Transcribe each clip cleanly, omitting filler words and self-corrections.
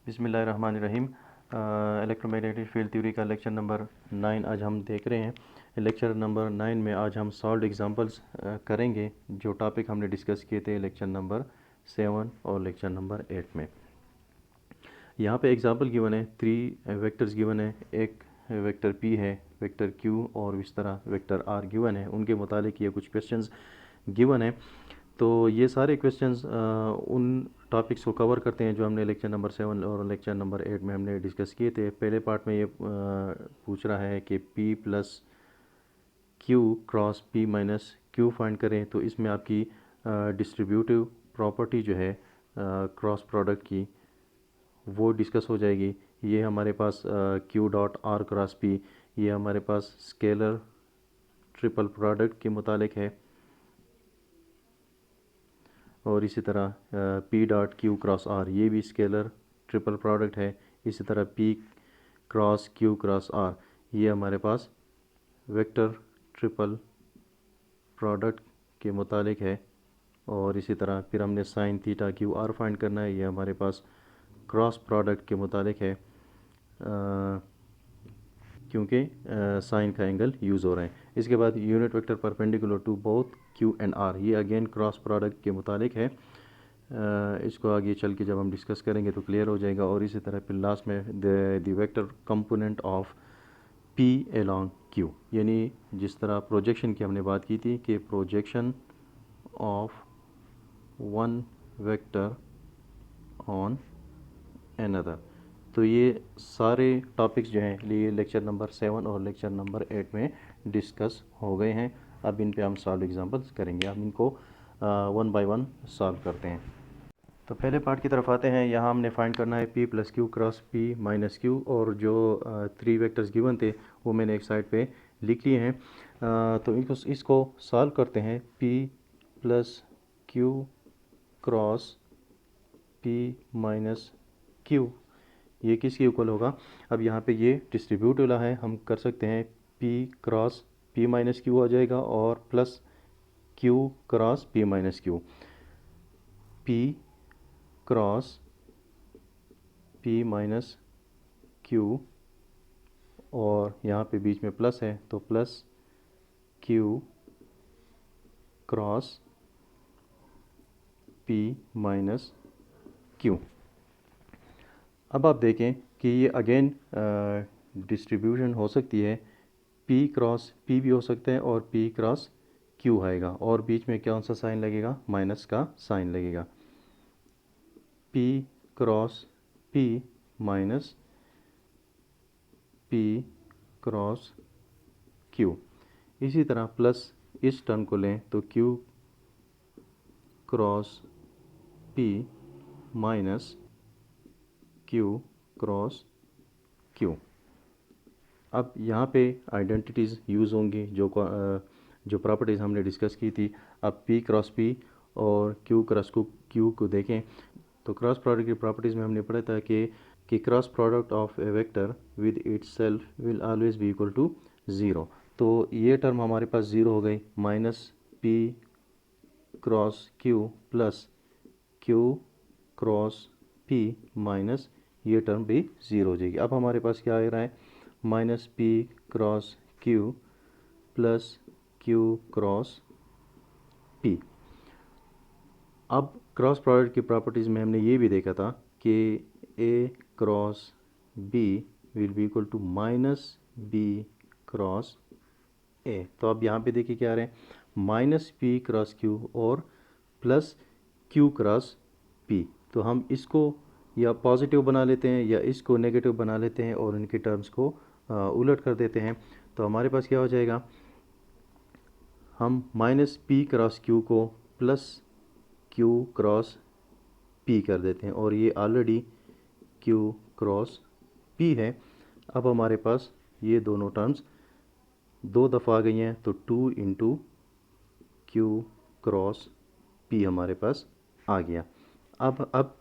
बिस्मिल्लाहिर्रहमानिर्रहीम। Electromagnetic field theory का lecture number 9 आज हम देख रहे हैं। लेक्चर नंबर 9 में आज हम सॉल्व्ड एग्जांपल्स करेंगे जो टॉपिक हमने डिस्कस किए थे लेक्चर नंबर 7 और लेक्चर नंबर 8 में। यहाँ पे एग्जांपल गिवन है, 3 वेक्टर्स गिवन है, एक वेक्टर p है, वेक्टर q और इस तरह वेक्टर r गिवन है। उनके मुतालिक ये कुछ क्वेश्चंस गिवन है। तो ये सारे क्वेश्चंस उन टॉपिक्स को कवर करते हैं जो हमने लेक्चर नंबर 7 और लेक्चर नंबर 8 में हमने डिस्कस किए थे। पहले पार्ट में ये पूछ रहा है कि p plus q cross p minus q find करें। तो इसमें आपकी डिस्ट्रीब्यूटिव प्रॉपर्टी जो है क्रॉस प्रोडक्ट की वो डिस्कस हो जाएगी। ये हमारे पास q dot r cross p, ये हमारे पास स्केलर ट्रिपल प्रोडक्ट के मुतालिक है। और इसी तरह p dot q cross r ये भी स्केलर ट्रिपल प्रोडक्ट है। इसी तरह p cross q cross r ये हमारे पास वेक्टर ट्रिपल प्रोडक्ट के मुतालिक है। और इसी तरह फिर हमने sine theta Q R find करना है, ये हमारे पास क्रॉस प्रोडक्ट के मुतालिक है क्योंकि साइन का एंगल यूज़ हो रहा है। इसके बाद unit vector perpendicular to both q and r, ये अगेन क्रॉस प्रोडक्ट के मुतालिक है। इसको आगे चल के जब हम डिस्कस करेंगे तो क्लियर हो जाएगा। और इसी तरह फिर लास्ट में the vector component of p along q, यानी जिस तरह प्रोजेक्शन की हमने बात की थी कि projection of one vector on another. तो ये सारे टॉपिक्स जो हैं ये लेक्चर नंबर 7 और लेक्चर नंबर 8 में डिस्कस हो गए हैं। अब इन पे हम सॉल्व एग्जांपल्स करेंगे। हम इनको वन बाय वन सॉल्व करते हैं। तो पहले पार्ट की तरफ आते हैं। यहाँ हमने फाइंड करना है p plus Q cross p minus Q, और जो 3 वेक्टर्स गिवन थे वो मैंने एक साइड पे लिख लिए हैं। तो इसको सॉल्व करते हैं। p plus Q cross p minus Q ये किसके इक्वल होगा। अब यहाँ पे ये डिस्ट्रीब्यूट वाला है, हम कर सकते हैं p cross p minus Q आ जाएगा और plus q cross p minus Q, p cross p minus Q, और यहाँ पे बीच में प्लस है तो plus q cross p minus Q. अब आप देखें कि ये अगेन डिस्ट्रीब्यूशन हो सकती है, p क्रॉस p भी हो सकता है और p क्रॉस q आएगा, और बीच में कौन सा साइन लगेगा, माइनस का साइन लगेगा। p cross p minus p cross q। इसी तरह प्लस इस टर्म को लें तो q cross p minus q cross q। अब यहाँ पे आइडेंटिटीज़ यूज़ होंगी जो प्रॉपर्टीज़ हमने डिस्कस की थी। अब p क्रॉस p और q क्रॉस q को देखें तो क्रॉस प्रोडक्ट की प्रॉपर्टीज़ में हमने पढ़ा था कि cross product of a vector with itself will always be equal to 0। तो ये टर्म हमारे पास 0 हो गई, minus p cross q plus q cross p minus ये टर्म भी 0 हो जाएगी। अब हमारे पास क्या आ रहा है, minus p cross q plus q cross p। अब क्रॉस प्रोडक्ट की प्रॉपर्टीज़ में हमने ये भी देखा था कि a क्रॉस b will be equal to minus b cross a। तो अब यहाँ पे देखिए क्या आ रहे हैं, माइनस p क्रॉस q और प्लस q क्रॉस p। तो हम इसको या पॉजिटिव बना लेते हैं या इसको नेगेटिव बना लेते हैं और इनके टर्म्स को उलट कर देते हैं। तो हमारे पास क्या हो जाएगा, हम माइनस p क्रॉस q को प्लस q क्रॉस p कर देते हैं, और ये ऑलरेडी q क्रॉस p है। अब हमारे पास ये दोनों टर्म्स 2 दफ़ा आ गई हैं तो 2 इंटू q क्रॉस p हमारे पास आ गया। अब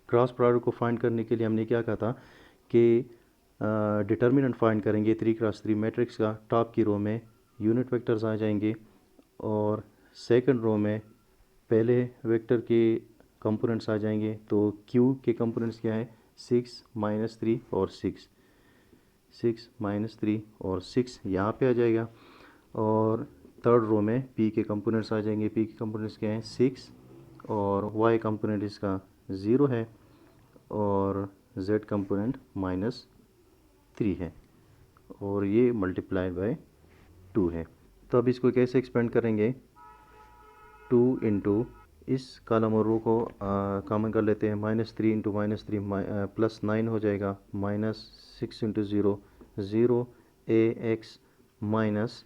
क्रॉस प्रोडक्ट को फाइंड करने के लिए हमने क्या कहा था कि डिटर्मिनेंट फाइंड करेंगे 3 क्रॉस 3 मैट्रिक्स का। टॉप की रो में यूनिट वेक्टर्स आ जाएंगे और सेकंड रो में पहले वेक्टर के कंपोनेंट्स आ जाएंगे। तो क्यू के कंपोनेंट्स क्या है, 6 -3 और 6, 6 -3 और 6 यहाँ पे आ जाएगा। और थर्ड रो में पी के कंपोनेंट्स आ जाएंगे। पी के कंपोनेंट्स क्या हैं, 6 और वाई कंपोनेंट इसका 0 है और जेड कंपोनेंट -3 है और ये मल्टीप्लाइड बाय 2 है। तो अब इसको कैसे एक्सपेंड करेंगे, 2 इंटू इस कॉलम और रो को कॉमन कर लेते हैं, -3 इंटू -3 +9 हो जाएगा, -6 इंटू 0 0 ax माइनस,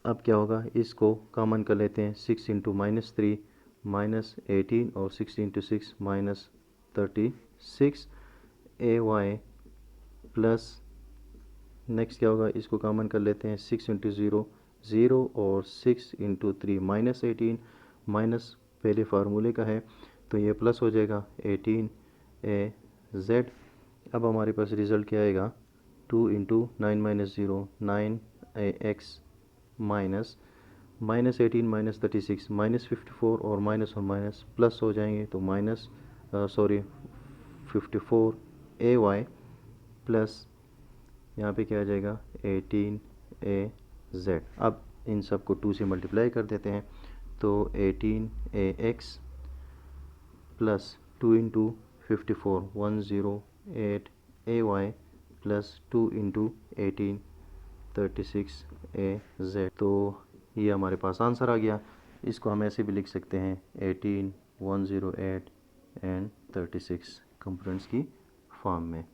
अब क्या होगा, इसको कॉमन कर लेते हैं, 6 इंटू -3 -18 और 6 इंटू 6 -36 ay प्लस, नेक्स्ट क्या होगा, इसको कॉमन कर लेते हैं, 6 इंटू 0 0 और 6 इंटू 3 -18 माइनस पहले फार्मूले का है तो ये प्लस हो जाएगा 18 ए जेड। अब हमारे पास रिज़ल्ट क्या आएगा, 2 इंटू 9 - 0 9 ए एक्स माइनस -18 -36 -54 और माइनस और माइनस प्लस हो जाएंगे तो -54 ए वाई प्लस यहाँ पे क्या आ जाएगा 18 ए जेड। अब इन सब को 2 से मल्टीप्लाई कर देते हैं तो 18 ए एक्स प्लस 2 इंटू 54 108 ए वाई प्लस 2 इंटू 18 36 ए जेड। तो ये हमारे पास आंसर आ गया। इसको हम ऐसे भी लिख सकते हैं 18 108 एंड 36 कंपोनेंट्स की फॉर्म में।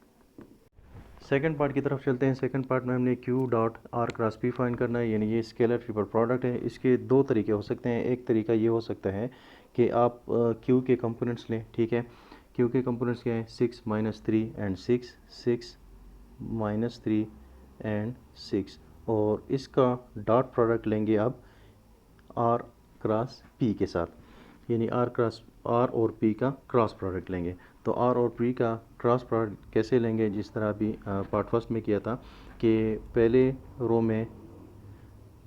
सेकंड पार्ट की तरफ चलते हैं। सेकंड पार्ट में हमने Q dot are cross P find करना है, यानी ये स्केलर ट्रिपल प्रोडक्ट है। इसके दो तरीके हो सकते हैं। एक तरीका ये हो सकता है कि आप Q के कंपोनेंट्स लें, ठीक है। Q के कंपोनेंट्स क्या है, 6 -3 एंड 6 6 -3 एंड 6 और इसका डॉट प्रोडक्ट लेंगे अब R क्रॉस P के साथ, यानी R और P का क्रॉस प्रोडक्ट लेंगे। तो R और P का क्रॉस प्रोडक्ट कैसे लेंगे, जिस तरह अभी पार्ट फर्स्ट में किया था कि पहले रो में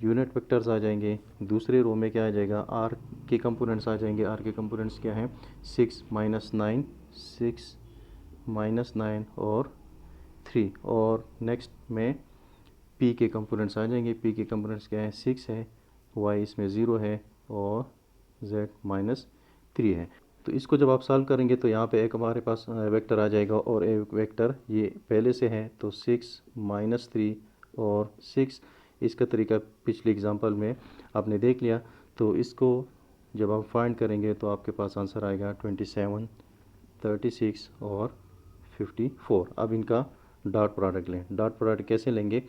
यूनिट वेक्टर्स आ जाएंगे, दूसरे रो में क्या आ जाएगा, R के कंपोनेंट्स आ जाएंगे। R के कंपोनेंट्स क्या हैं, 6 -9 6 -9 और 3 और नेक्स्ट में P के कंपोनेंट्स आ जाएंगे। P के कंपोनेंट्स क्या है, 6 है, Y इसमें 0 है और Z -3 है। तो इसको जब आप सॉल्व करेंगे तो यहाँ पे एक हमारे पास वेक्टर आ जाएगा और एक वेक्टर ये पहले से है तो 6 -3 और 6। इसका तरीका पिछले एग्जांपल में आपने देख लिया। तो इसको जब आप फाइंड करेंगे तो आपके पास आंसर आएगा 27 36 और 54। अब इनका डॉट प्रोडक्ट लें। डॉट प्रोडक्ट कैसे लेंगे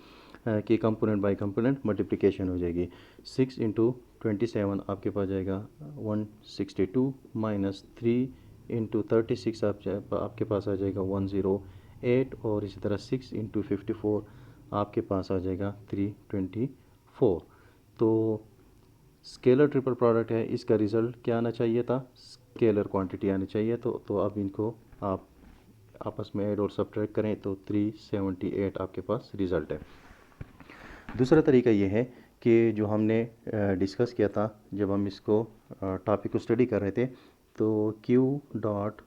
कि कंपोनेंट बाय कंपोनेंट मल्टीप्लिकेशन हो जाएगी। 6 इंटू 27 आपके पास जाएगा 162 माइनस 3 इंटू 36 आपके पास आ जाएगा 108 और इसी तरह 6 इंटू 54 आपके पास आ जाएगा 324। तो स्केलर ट्रिपल प्रोडक्ट है, इसका रिज़ल्ट क्या आना चाहिए था, स्केलर क्वांटिटी आनी चाहिए। तो अब इनको आप आपस में ऐड और सब्ट्रैक्ट करें तो 378 आपके पास रिज़ल्ट है। दूसरा तरीका ये है कि जो हमने डिस्कस किया था जब हम इसको टॉपिक को स्टडी कर रहे थे, तो Q dot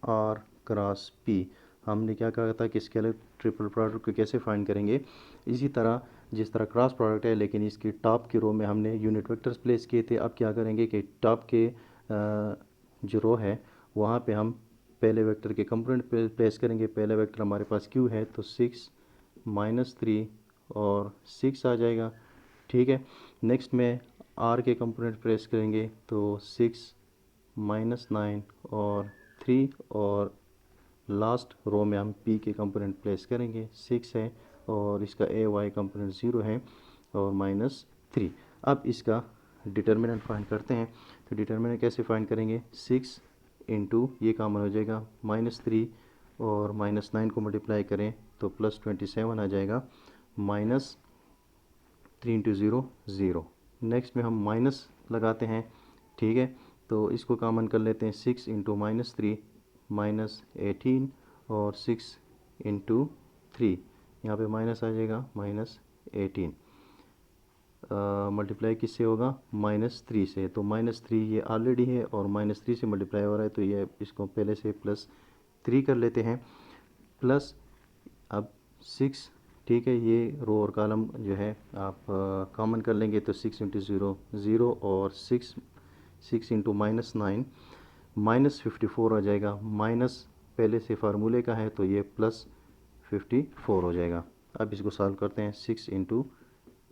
R cross P हमने क्या कहा था कि स्केलर ट्रिपल प्रोडक्ट को कैसे फाइंड करेंगे। इसी तरह जिस तरह क्रॉस प्रोडक्ट है लेकिन इसकी टॉप की रो में हमने यूनिट वेक्टर्स प्लेस किए थे। अब क्या करेंगे कि टॉप के जो रो है वहाँ पे हम पहले वेक्टर के कंपोनेंट प्लेस करेंगे। पहला वेक्टर हमारे पास Q है तो 6 -3 और 6 आ जाएगा, ठीक है। नेक्स्ट में R के कंपोनेंट प्रेस करेंगे तो 6 -9 और 3 और लास्ट रो में हम P के कंपोनेंट प्लेस करेंगे, 6 है और इसका AY कंपोनेंट 0 है और -3। अब इसका डिटर्मिनेंट फाइंड करते हैं। तो डिटर्मिनेंट कैसे फाइंड करेंगे, 6 इंटू ये कॉमन हो जाएगा -3 और -9 को मल्टीप्लाई करें तो +27 आ जाएगा, -3 इंटू 0 0। नेक्स्ट में हम माइनस लगाते हैं, ठीक है। तो इसको कॉमन कर लेते हैं, 6 इंटू -3 -18 और 6 इंटू 3 यहाँ पे माइनस आ जाएगा -18। मल्टीप्लाई किससे होगा, -3 से। तो -3 ये ऑलरेडी है और -3 से मल्टीप्लाई हो रहा है, तो ये इसको पहले से +3 कर लेते हैं। प्लस अब 6, ठीक है, ये रो और कॉलम जो है आप कॉमन कर लेंगे, तो 6 × 0 0 और 6 × -9 -54 आ जाएगा। माइनस पहले से फार्मूले का है, तो ये +54 हो जाएगा। अब इसको सॉल्व करते हैं। 6 ×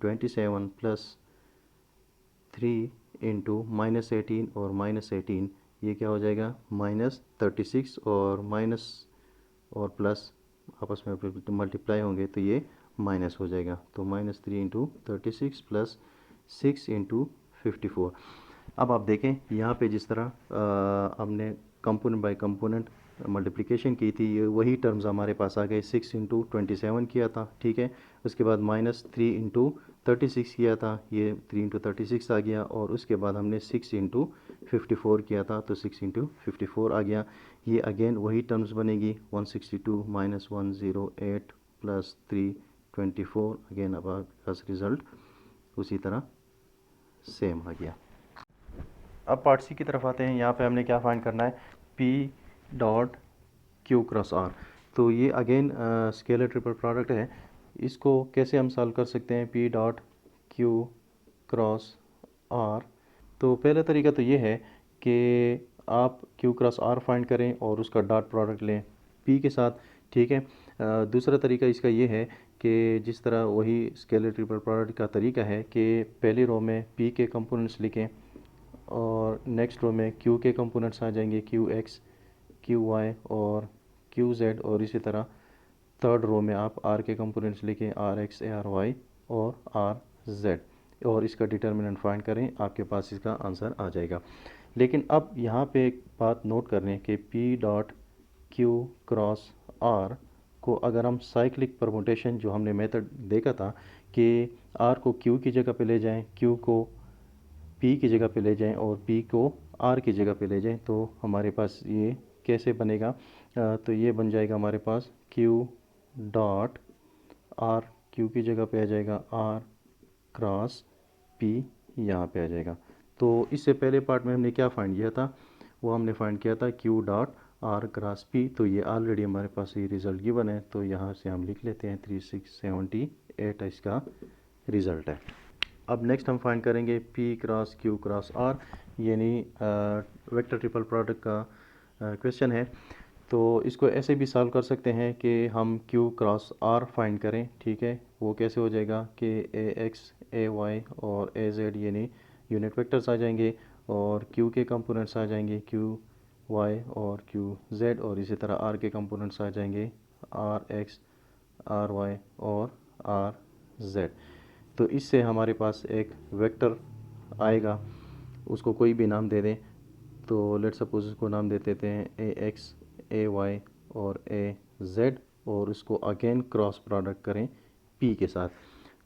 27 + 3 × -18 और -18, ये क्या हो जाएगा, -36 और माइनस और प्लस आपस में मल्टीप्लाई होंगे, तो ये माइनस हो जाएगा। तो -3 × 36 + 6 × 54। अब आप देखें यहाँ पे जिस तरह हमने कंपोनेंट बाय कंपोनेंट मल्टीप्लिकेशन की थी, ये वही टर्म्स हमारे पास आ गए। 6 × 27 किया था, ठीक है, उसके बाद -3 × 36 किया था, ये 3 × 36 आ गया, और उसके बाद हमने 6 × 54 किया था, तो 6 × 54 आ गया। ये अगेन वही टर्म्स बनेगी, 162 - 108 + 324। अगेन अब आपका रिजल्ट उसी तरह सेम आ गया। अब पार्ट सी की तरफ आते हैं। यहाँ पे हमने क्या फाइंड करना है, P.Q × R। तो ये अगेन स्केलर ट्रिपल प्रोडक्ट है। इसको कैसे हम सॉल्व कर सकते हैं, P.Q × R। तो पहला तरीका तो ये है कि आप Q × R फाइंड करें और उसका डॉट प्रोडक्ट लें P के साथ, ठीक है। दूसरा तरीका इसका ये है कि जिस तरह वही स्केलर ट्रिपल प्रोडक्ट का तरीका है कि पहली रो में P के कंपोनेंट्स लिखें और नेक्स्ट रो में Q के कंपोनेंट्स आ जाएंगे, QX, QY और QZ, और इसी तरह थर्ड रो में आप R के कंपोनेंट्स लिखें, RX, RY और RZ, और इसका डिटर्मिनेंट फाइंड करें, आपके पास इसका आंसर आ जाएगा। लेकिन अब यहाँ पे एक बात नोट कर लें कि P.Q × R को अगर हम साइक्लिक परमुटेशन जो हमने मेथड देखा था कि R को Q की जगह पे ले जाएं, Q को P की जगह पे ले जाएं और P को R की जगह पे ले जाएं, तो हमारे पास ये कैसे बनेगा, तो ये बन जाएगा हमारे पास Q डॉट R, Q की जगह पे आ जाएगा R क्रॉस P, यहाँ पे आ जाएगा। तो इससे पहले पार्ट में हमने क्या फाइंड किया था, वो हमने फाइंड किया था Q dot R cross P। तो ये ऑलरेडी हमारे पास ये रिज़ल्ट गिवन है, तो यहाँ से हम लिख लेते हैं 3678 इसका रिज़ल्ट है। अब नेक्स्ट हम फाइंड करेंगे P × Q × R, यानी वेक्टर ट्रिपल प्रोडक्ट का क्वेश्चन है। तो इसको ऐसे भी सॉल्व कर सकते हैं कि हम Q × R फाइंड करें, ठीक है। वो कैसे हो जाएगा कि AX, AY और AZ यानी यूनिट वेक्टर्स आ जाएंगे, और Q के कंपोनेंट्स आ जाएंगे QY और QZ, और इसी तरह R के कंपोनेंट्स आ जाएंगे RX, RY और RZ। तो इससे हमारे पास एक वेक्टर आएगा, उसको कोई भी नाम दे दें। तो लेट सपोज उसको नाम दे देते हैं AX, AY और AZ, और उसको अगेन क्रॉस प्रोडक्ट करें P के साथ।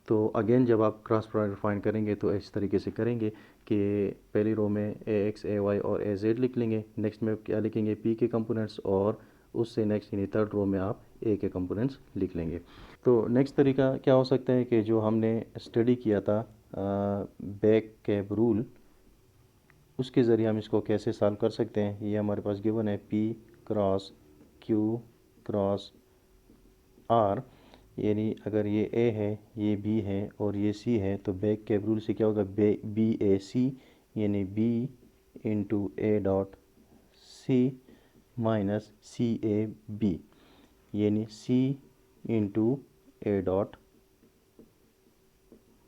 तो अगेन जब आप क्रॉस प्रोडक्ट फाइंड करेंगे तो इस तरीके से करेंगे कि पहली रो में AX, AY और AZ लिख लेंगे, नेक्स्ट में क्या लिखेंगे, P के कंपोनेंट्स, और उससे नेक्स्ट यानी थर्ड रो में आप A के कंपोनेंट्स लिख लेंगे। तो नेक्स्ट तरीका क्या हो सकता है कि जो हमने स्टडी किया था बैक कैब रूल, उसके ज़रिए हम इसको कैसे सॉल्व कर सकते हैं। ये हमारे पास गिवन है P × Q × R, यानी अगर ये A है, ये B है और ये C है, तो बैक कैब रूल से क्या होगा, BAC यानी B × A dot C minus CAB यानी C × A डॉट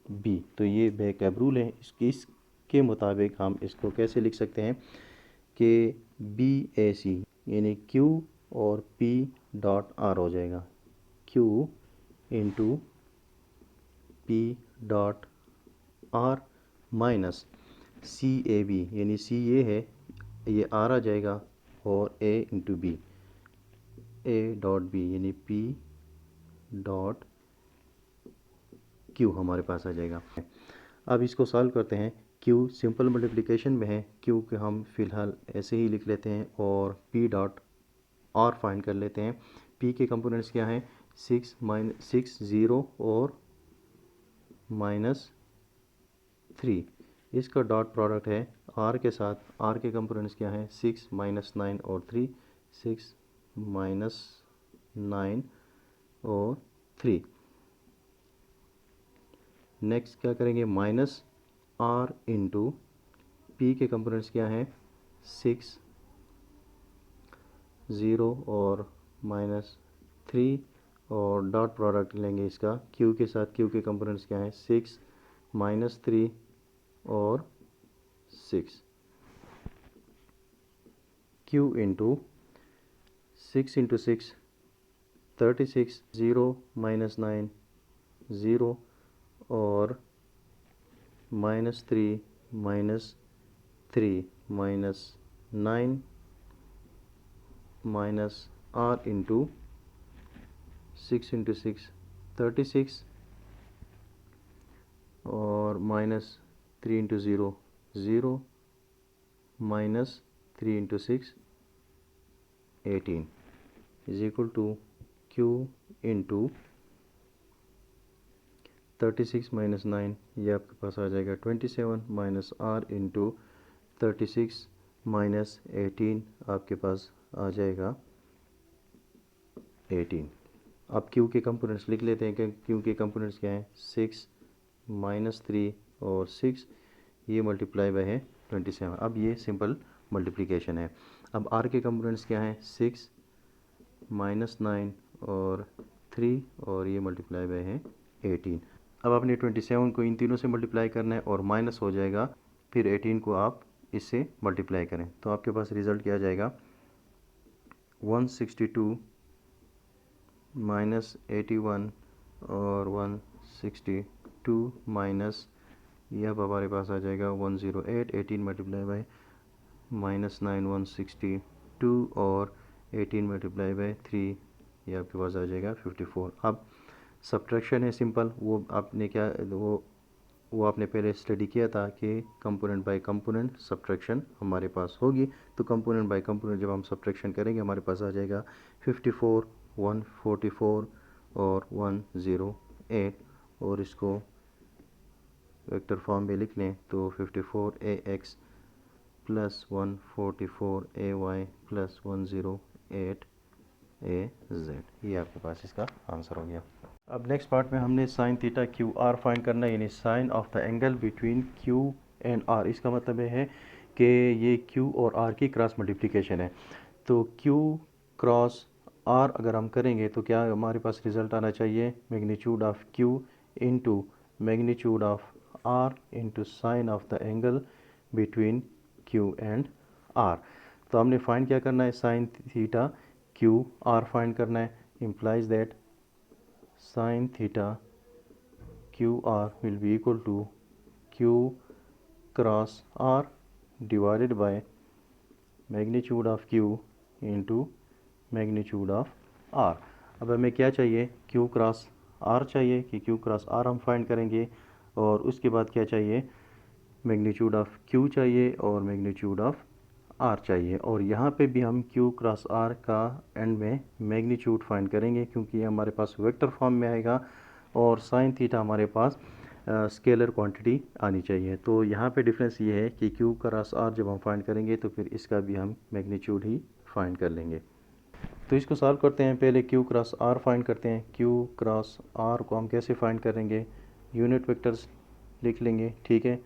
B। तो ये बैक कैब रूल है। इसके मुताबिक हम इसको कैसे लिख सकते हैं कि BAC यानी Q और P डॉट R हो जाएगा, Q × P dot R minus CAB यानी C ये है, ये R आ जाएगा, और A × B, A dot B यानी P डॉट Q हमारे पास आ जाएगा। अब इसको सॉल्व करते हैं। Q सिंपल मल्टीप्लिकेशन में है, Q के हम फ़िलहाल ऐसे ही लिख लेते हैं, और P डॉट R फाइंड कर लेते हैं। P के कंपोनेंट्स क्या हैं, 6 - 6 0 और -6 3। इसका डॉट प्रोडक्ट है आर के साथ। आर के कंपोनेंट्स क्या हैं? 6 माइनस 9 और 3। 6 माइनस 9 और 3। नेक्स्ट क्या करेंगे? माइनस आर इंटू पी के कंपोनेंट्स क्या हैं? 6 0 और माइनस 3 और डॉट प्रोडक्ट लेंगे इसका क्यू के साथ। क्यू के कंपोनेंट्स क्या हैं? 6 माइनस 3 और 6। Q into 6 into 6 36। 0 माइनस 9 0 और minus 3 minus 3 minus 9 minus R into 6 into 6 36 और minus 3 into 0 0 minus 3 into 6 18 is equal to Q into 36 minus 9, ये आपके पास आ जाएगा 27 माइनस आर इंटू 36 माइनस 18 आपके पास आ जाएगा 18। अब क्यू के कंपोनेंट्स लिख लेते हैं कि क्यू के कंपोनेंट्स क्या हैं? 6 माइनस 3 और 6, ये मल्टीप्लाई बाय है 27। अब ये सिंपल मल्टीप्लिकेशन है। अब आर के कंपोनेंट्स क्या हैं? 6 माइनस 9 और 3 और ये मल्टीप्लाई बाय है 18। अब आपने 27 को इन तीनों से मल्टीप्लाई करना है और माइनस हो जाएगा, फिर 18 को आप इससे मल्टीप्लाई करें तो आपके पास रिज़ल्ट क्या आ जाएगा? 162 माइनस 81 और 162 माइनस, यह अब हमारे पास आ जाएगा 108। 18 मल्टीप्लाई बाय माइनस 9 162 और 18 मल्टीप्लाई बाय 3, ये आपके पास आ जाएगा 54। अब सब्ट्रैक्शन है सिंपल, वो आपने क्या वो आपने पहले स्टडी किया था कि कंपोनेंट बाय कंपोनेंट सब्ट्रैक्शन हमारे पास होगी। तो कंपोनेंट बाय कंपोनेंट जब हम सब्ट्रैक्शन करेंगे हमारे पास आ जाएगा 54 144 और 108 और इसको वेक्टर फॉर्म में लिख लें तो 54ax plus 144ay plus 108az, ये आपके पास इसका आंसर हो गया। अब नेक्स्ट पार्ट में हमने sine theta Q R find करना है, यानी sine of the angle between Q and R. इसका मतलब है कि ये क्यू और आर की क्रॉस मल्टीप्लिकेशन है। तो क्यू क्रॉस आर अगर हम करेंगे तो क्या हमारे पास रिजल्ट आना चाहिए? Magnitude of Q into magnitude of R into sine of the angle between Q and R. तो हमने फाइंड क्या करना है? Sine theta Q R find करना है। Implies that sin theta QR will be equal to Q cross R divided by magnitude of Q into magnitude of R। अब हमें क्या चाहिए? Q क्रॉस R चाहिए कि Q क्रॉस R हम find करेंगे, और उसके बाद क्या चाहिए? मैग्नीट्यूड ऑफ Q चाहिए और मैग्नीट्यूड ऑफ R चाहिए। और यहाँ पे भी हम Q क्रॉस R का एंड में मैग्नीट्यूड फाइंड करेंगे क्योंकि ये हमारे पास वेक्टर फॉर्म में आएगा और साइन थीटा हमारे पास स्केलर क्वांटिटी आनी चाहिए। तो यहाँ पे डिफरेंस ये है कि Q क्रॉस R जब हम फाइंड करेंगे तो फिर इसका भी हम मैग्नीट्यूड ही फाइंड कर लेंगे। तो इसको सॉल्व करते हैं। पहले Q क्रॉस R फाइंड करते हैं। Q क्रॉस R को हम कैसे फाइंड करेंगे? यूनिट वेक्टर्स लिख लेंगे, ठीक है।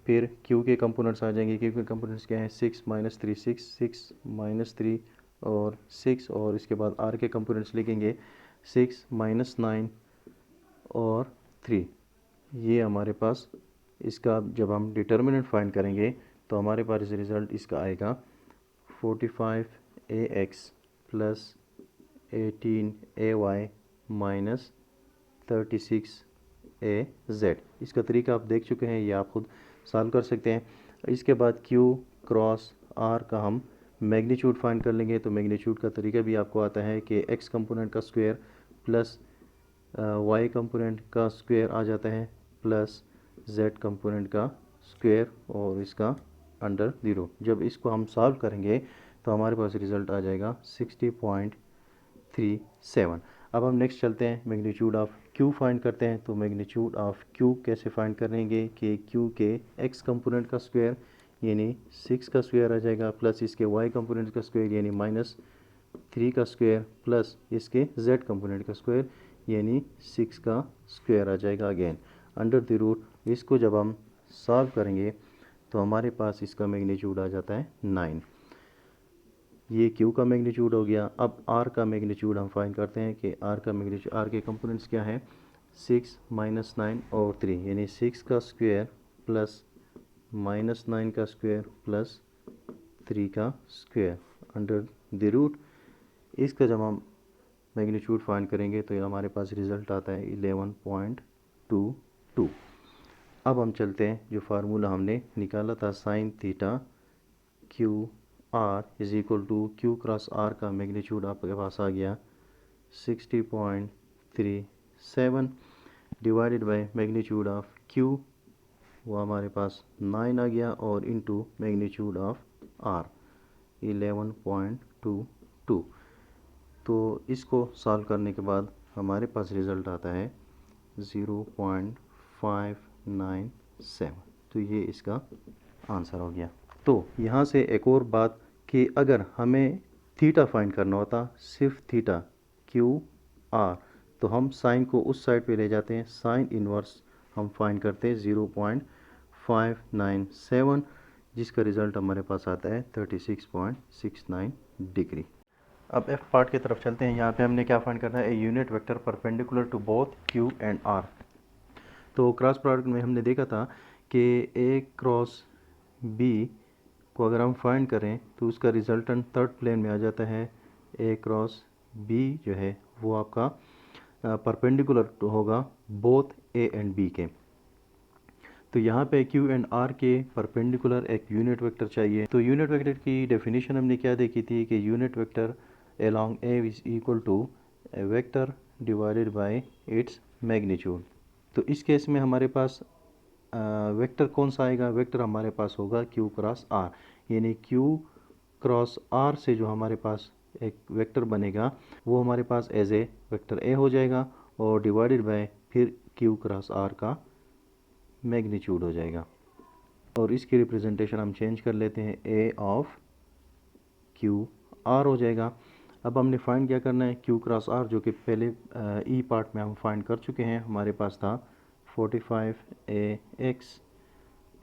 फिर Q के कंपोनेंट्स आ जाएंगे। Q के कंपोनेंट्स क्या हैं? 6 माइनस 3 6 माइनस 3 और 6, और इसके बाद R के कंपोनेंट्स लिखेंगे 6 माइनस 9 और 3। ये हमारे पास इसका जब हम डिटर्मिनेंट फाइंड करेंगे तो हमारे पास रिज़ल्ट इसका आएगा 45ax plus 18ay minus 36az। इसका तरीका आप देख चुके हैं, ये आप खुद सॉल्व कर सकते हैं। इसके बाद Q क्रॉस R का हम मैग्नीट्यूड फाइंड कर लेंगे। तो मैग्नीट्यूड का तरीका भी आपको आता है कि x कंपोनेंट का स्क्वायर प्लस y कंपोनेंट का स्क्वायर आ जाता है प्लस z कंपोनेंट का स्क्वायर और इसका अंडर 0। जब इसको हम सॉल्व करेंगे तो हमारे पास रिज़ल्ट आ जाएगा 60.37। अब हम नेक्स्ट चलते हैं मैग्नीट्यूड ऑफ क्यू फाइंड करते हैं तो मैग्नीट्यूड ऑफ क्यू कैसे फाइंड करेंगे कि क्यू के एक्स कंपोनेंट का स्क्वायर यानी 6 का स्क्वायर आ जाएगा प्लस इसके वाई कंपोनेंट का स्क्वायर यानी -3 का स्क्वायर प्लस इसके z कंपोनेंट का स्क्वायर यानी 6 का स्क्वायर आ जाएगा अगेन अंडर द रूट। इसको जब हम सॉल्व करेंगे तो हमारे पास इसका मैग्नीट्यूड आ जाता है 9। ये Q का मैग्नीट्यूड हो गया। अब R का मैग्नीट्यूड हम फाइंड करते हैं कि R का मैग्नीट्यूड, R के कंपोनेंट्स क्या है 6 -9 और 3 यानी 6 का स्क्वायर प्लस -9 का स्क्वायर प्लस 3 का स्क्वायर अंडर द रूट। इसका जब हम मैग्नीट्यूड फाइंड करेंगे तो ये हमारे पास रिज़ल्ट आता है 11.22। अब हम चलते हैं जो फार्मूला हमने निकाला था sine theta Q R is equal to Q cross R का मैग्नीट्यूड आपके पास आ गया 60.37 divided by magnitude of Q वो हमारे पास 9 आ गया और इनटू मैग्नीट्यूड ऑफ आर 11.22। तो इसको सॉल्व करने के बाद हमारे पास रिज़ल्ट आता है 0.597। तो ये इसका आंसर हो गया। तो यहाँ से एक और बात कि अगर हमें थीटा फाइंड करना होता सिर्फ थीटा क्यू आर तो हम साइन को उस साइड पे ले जाते हैं, साइन इन्वर्स हम फाइंड करते हैं 0.597 जिसका रिज़ल्ट हमारे पास आता है 36.69 डिग्री। अब एफ पार्ट की तरफ चलते हैं। यहाँ पे हमने क्या फाइंड करना है, a unit vector perpendicular to both Q and R. तो क्रॉस प्रोडक्ट में हमने देखा था कि ए क्रॉस बी को अगर हम फाइंड करें तो उसका रिजल्टेंट थर्ड प्लेन में आ जाता है। ए क्रॉस बी जो है वो आपका परपेंडिकुलर होगा बोथ ए एंड बी के। तो यहाँ पे क्यू एंड आर के परपेंडिकुलर एक यूनिट वेक्टर चाहिए। तो यूनिट वेक्टर की डेफिनेशन हमने क्या देखी थी कि unit vector along A is equal to a vector divided by its magnitude। तो इस केस में हमारे पास वेक्टर कौन सा आएगा, वेक्टर हमारे पास होगा Q क्रॉस R यानी Q क्रॉस R से जो हमारे पास एक वेक्टर बनेगा वो हमारे पास एज ए वेक्टर A हो जाएगा और डिवाइडेड बाय फिर Q क्रॉस R का मैग्नीट्यूड हो जाएगा। और इसकी रिप्रेजेंटेशन हम चेंज कर लेते हैं, A ऑफ Q R हो जाएगा। अब हमने फाइंड क्या करना है, Q क्रॉस R जो कि पहले ई पार्ट में हम फाइंड कर चुके हैं। हमारे पास था 45AX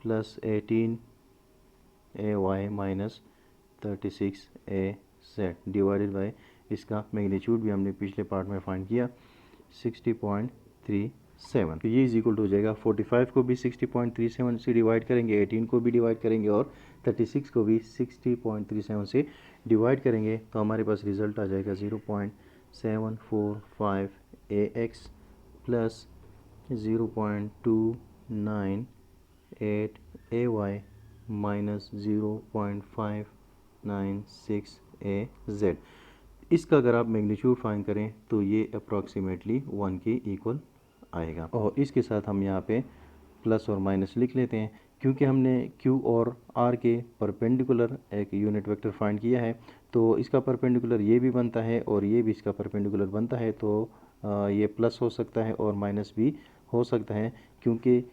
plus 18AY minus 36AZ divided by इसका मैग्नीट्यूड भी हमने पिछले पार्ट में फाइंड किया 60.37। तो ये इज इक्वल टू हो जाएगा 45 को भी 60.37 से डिवाइड करेंगे, 18 को भी डिवाइड करेंगे और 36 को भी 60.37 से डिवाइड करेंगे तो हमारे पास रिज़ल्ट आ जाएगा 0.745 AX plus 0.298 AY minus 0.596 AZ। इसका अगर आप मैग्नीट्यूड फाइंड करें तो ये अप्रॉक्सीमेटली 1 के इक्वल आएगा। और इसके साथ हम यहाँ पे प्लस और माइनस लिख लेते हैं क्योंकि हमने Q और R के परपेंडिकुलर एक यूनिट वेक्टर फाइंड किया है तो इसका परपेंडिकुलर ये भी बनता है और ये भी इसका परपेंडिकुलर बनता है। तो ये प्लस हो सकता है और माइनस भी हो सकता है क्योंकि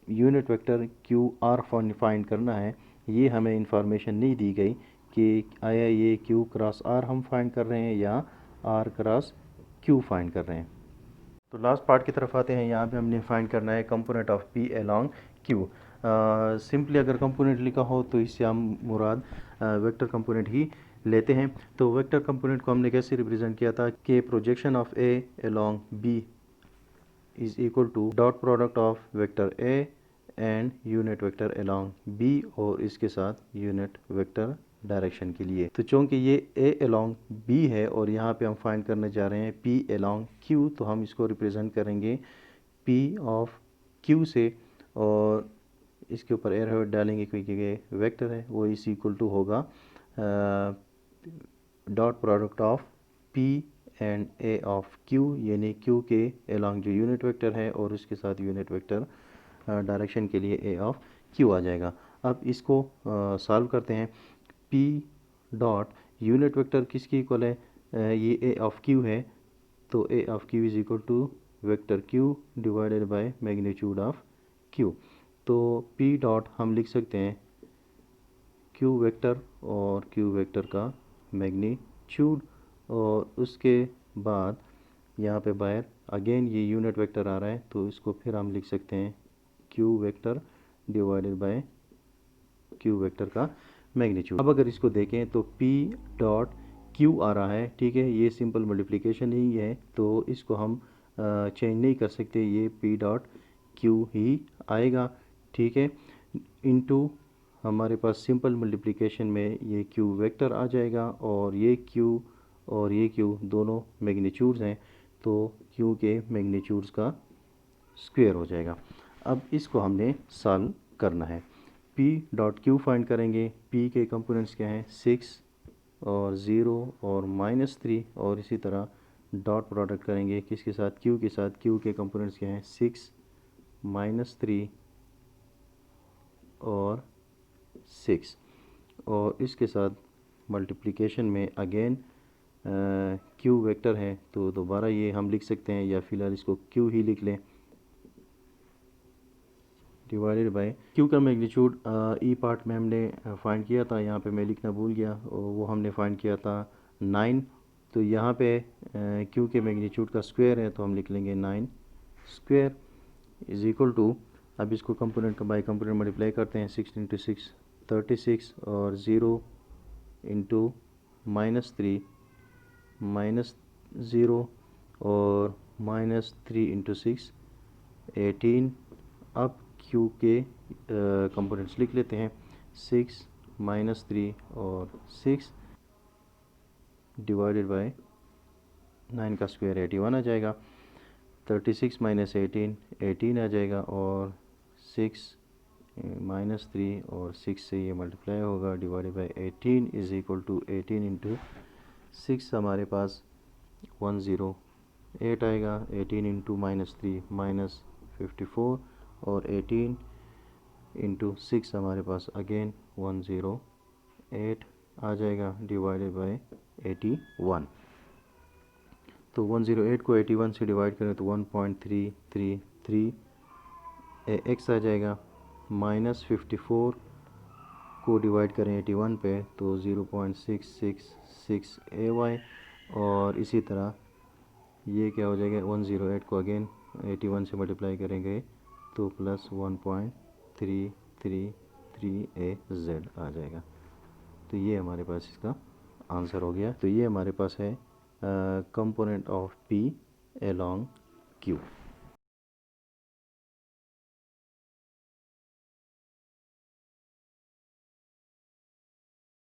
यूनिट वेक्टर QR फाइंड करना है। ये हमें इंफॉर्मेशन नहीं दी गई कि आया ये Q क्रॉस R हम फाइंड कर रहे हैं या R क्रॉस Q फाइंड कर रहे हैं। तो लास्ट पार्ट की तरफ आते हैं। यहाँ पे हमने फाइंड करना है component of P along Q। Simply अगर कंपोनेंट लिखा हो तो इससे हम मुराद वेक्टर कंपोनेंट ही लेते हैं। तो वेक्टर कंपोनेंट को हमने कैसे रिप्रेजेंट किया था कि projection of A along B is equal to dot product of vector A and unit vector along B और इसके साथ यूनिट वेक्टर डायरेक्शन के लिए। तो चूँकि ये A along B है और यहाँ पे हम फाइंड करने जा रहे हैं P along Q तो हम इसको रिप्रेजेंट करेंगे P ऑफ Q से और इसके ऊपर एरो डालेंगे क्योंकि वेक्टर है वो इस इक्वल टू होगा dot product of P and A of Q यानी Q के along जो यूनिट वेक्टर है और उसके साथ यूनिट वेक्टर डायरेक्शन के लिए A ऑफ Q आ जाएगा। अब इसको सॉल्व करते हैं। P डॉट यूनिट वेक्टर किसकी इक्वल है, ये A ऑफ Q है तो A of Q is equal to vector Q divided by magnitude of Q. तो पी डॉट हम लिख सकते हैं क्यू वेक्टर और क्यू वेक्टर का मैग्नीट्यूड, और उसके बाद यहाँ पे बाहर अगेन ये यूनिट वेक्टर आ रहा है, तो इसको फिर हम लिख सकते हैं Q vector divided by Q vector का मैग्नीट्यूड। अब अगर इसको देखें तो P डॉट Q आ रहा है, ठीक है, ये सिंपल मल्टीप्लिकेशन ही है, तो इसको हम चेंज नहीं कर सकते, ये P डॉट Q ही आएगा, ठीक है। इनटू हमारे पास सिंपल मल्टीप्लिकेशन में ये Q वेक्टर आ जाएगा, और ये Q और ये Q दोनों मैग्नीट्यूड्स हैं, तो Q के मैग्नीट्यूड्स का स्क्वायर हो जाएगा। अब इसको हमने सॉल्व करना है। P डॉट Q फाइंड करेंगे। P के कंपोनेंट्स क्या हैं, 6 और 0 और -3, और इसी तरह डॉट प्रोडक्ट करेंगे किसके साथ, Q के साथ। Q के कंपोनेंट्स क्या हैं, 6 -3 और 6, और इसके साथ मल्टीप्लिकेशन में अगेन Q वेक्टर है, तो दोबारा ये हम लिख सकते हैं, या फिलहाल इसको Q ही लिख लें, डिवाइडेड बाय Q का मैग्नीट्यूड ई पार्ट में हमने फाइंड किया था, यहाँ पे मैं लिखना भूल गया, और वो हमने फाइंड किया था 9। तो यहाँ पे Q के मैग्नीट्यूड का स्क्वायर है, तो हम लिख लेंगे 9 स्क्वायर इज इक्वल टू, अब इसको कंपोनेंट का बाय कंपोनेंट मल्टीप्लाई करते हैं, 6 इंटू 6 36, और 0 इंटू -3 -0 और -3 इंटू 6 18। अब Q के कंपोनेंट्स लिख लेते हैं, 6 -3 और 6 डिवाइडेड बाय 9 का स्क्वायर 81 आ जाएगा, 36 - 18 18 आ जाएगा, और 6 -3 और 6 से ये मल्टीप्लाई होगा, divided by 18 is equal to 18 into 6 हमारे पास 108 आएगा, 18 इंटू -3 -54, और 18 इंटू 6 हमारे पास अगेन 108 आ जाएगा, डिवाइडेड बाय 81। तो 108 को 81 से डिवाइड करें तो 1.333 x आ जाएगा, -54 को डिवाइड करें 81 पे तो 0.666 ay, और इसी तरह ये क्या हो जाएगा, 108 को अगेन 81 से मल्टीप्लाई करेंगे तो प्लस 1.333 az आ जाएगा। तो ये हमारे पास इसका आंसर हो गया। तो ये हमारे पास है component of P along Q।